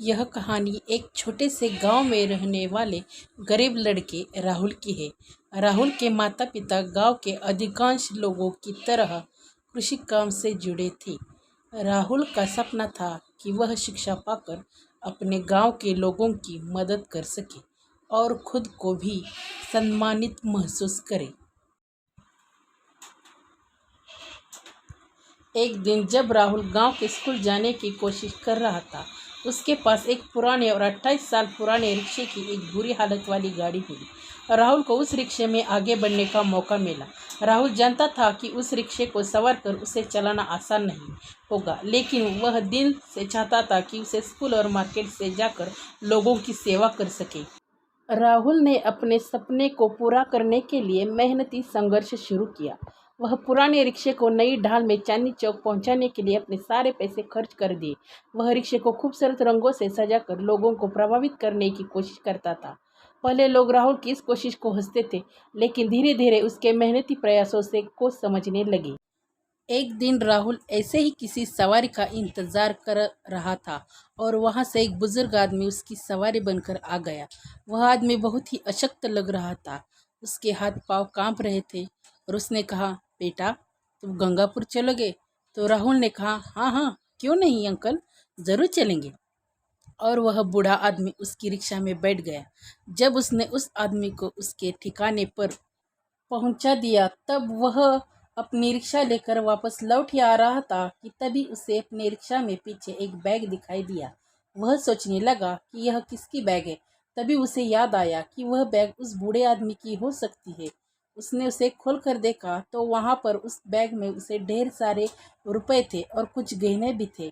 यह कहानी एक छोटे से गांव में रहने वाले गरीब लड़के राहुल की है। राहुल के माता पिता गांव के अधिकांश लोगों की तरह कृषि काम से जुड़े थे। राहुल का सपना था कि वह शिक्षा पाकर अपने गांव के लोगों की मदद कर सके और खुद को भी सम्मानित महसूस करे। एक दिन जब राहुल गांव के स्कूल जाने की कोशिश कर रहा था, उसके पास एक पुराने और 28 साल पुराने रिक्शे की एक बुरी हालत वाली गाड़ी मिली। राहुल को उस रिक्शे में आगे बढ़ने का मौका मिला। राहुल जानता था कि उस रिक्शे को सवार कर उसे चलाना आसान नहीं होगा, लेकिन वह दिल से चाहता था कि उसे स्कूल और मार्केट से जाकर लोगों की सेवा कर सके। राहुल ने अपने सपने को पूरा करने के लिए मेहनती संघर्ष शुरू किया। वह पुराने रिक्शे को नई ढाल में चांदनी चौक पहुंचाने के लिए अपने सारे पैसे खर्च कर दिए। वह रिक्शे को खूबसूरत रंगों से सजाकर लोगों को प्रभावित करने की कोशिश करता था। पहले लोग राहुल की इस कोशिश को हंसते थे, लेकिन धीरे धीरे उसके मेहनती प्रयासों से को समझने लगे। एक दिन राहुल ऐसे ही किसी सवारी का इंतजार कर रहा था और वहां से एक बुजुर्ग आदमी उसकी सवारी बनकर आ गया। वह आदमी बहुत ही अशक्त लग रहा था। उसके हाथ पांव कांप रहे थे और उसने कहा, बेटा तुम गंगापुर चलोगे? तो राहुल ने कहा, हाँ हाँ, क्यों नहीं अंकल, ज़रूर चलेंगे। और वह बूढ़ा आदमी उसकी रिक्शा में बैठ गया। जब उसने उस आदमी को उसके ठिकाने पर पहुंचा दिया, तब वह अपनी रिक्शा लेकर वापस लौट आ रहा था कि तभी उसे अपनी रिक्शा में पीछे एक बैग दिखाई दिया। वह सोचने लगा कि यह किसकी बैग है। तभी उसे याद आया कि वह बैग उस बूढ़े आदमी की हो सकती है। उसने उसे खोलकर देखा तो वहां पर उस बैग में उसे ढेर सारे रुपए थे और कुछ गहने भी थे।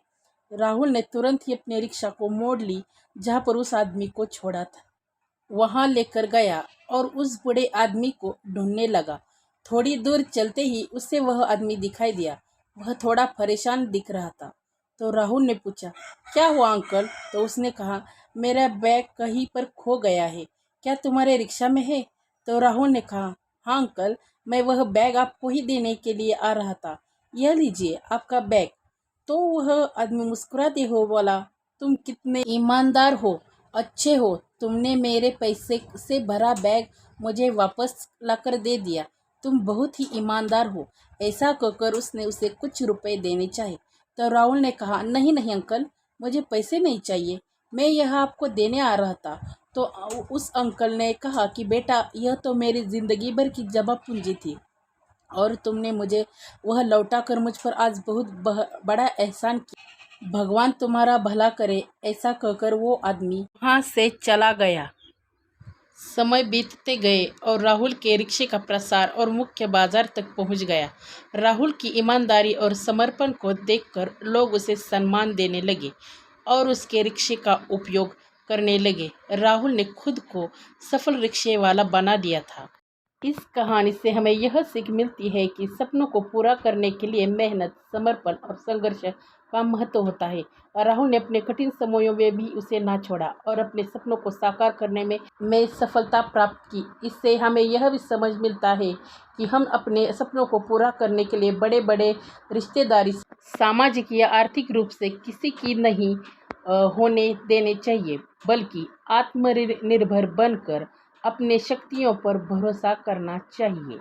राहुल ने तुरंत ही अपनी रिक्शा को मोड़ ली जहां पर उस आदमी को छोड़ा था। वहां लेकर गया और उस बूढ़े आदमी को ढूंढने लगा। थोड़ी दूर चलते ही उसे वह आदमी दिखाई दिया। वह थोड़ा परेशान दिख रहा था। तो राहुल ने पूछा, क्या हुआ अंकल? तो उसने कहा, मेरा बैग कहीं पर खो गया है, क्या तुम्हारे रिक्शा में है? तो राहुल ने कहा, हाँ अंकल, मैं वह बैग आपको ही देने के लिए आ रहा था, यह लीजिए आपका बैग। तो वह आदमी मुस्कुराते हुए बोला, तुम कितने ईमानदार हो, अच्छे हो, तुमने मेरे पैसे से भरा बैग मुझे वापस लाकर दे दिया। तुम बहुत ही ईमानदार हो। ऐसा कहकर उसने उसे कुछ रुपए देने चाहे। तो राहुल ने कहा, नहीं नहीं अंकल, मुझे पैसे नहीं चाहिए, मैं यह आपको देने आ रहा था। तो उस अंकल ने कहा कि बेटा, यह तो मेरी ज़िंदगी भर की जमा पूंजी थी और तुमने मुझे वह लौटा कर मुझ पर आज बहुत बड़ा एहसान किया। भगवान तुम्हारा भला करे। ऐसा कहकर वो आदमी वहाँ से चला गया। समय बीतते गए और राहुल के रिक्शे का प्रसार और मुख्य बाजार तक पहुंच गया। राहुल की ईमानदारी और समर्पण को देखकर लोग उसे सम्मान देने लगे और उसके रिक्शे का उपयोग करने लगे। राहुल ने खुद को सफल रिक्शे वाला बना दिया था। इस कहानी से हमें यह सीख मिलती है कि सपनों को पूरा करने के लिए मेहनत, समर्पण और संघर्ष का महत्व होता है। राहुल ने अपने कठिन समयों में भी उसे ना छोड़ा और अपने सपनों को साकार करने में सफलता प्राप्त की। इससे हमें यह भी समझ मिलता है कि हम अपने सपनों को पूरा करने के लिए बड़े बड़े रिश्तेदारी, सामाजिक या आर्थिक रूप से किसी की नहीं होने देने चाहिए, बल्कि आत्मनिर्भर बनकर अपने शक्तियों पर भरोसा करना चाहिए।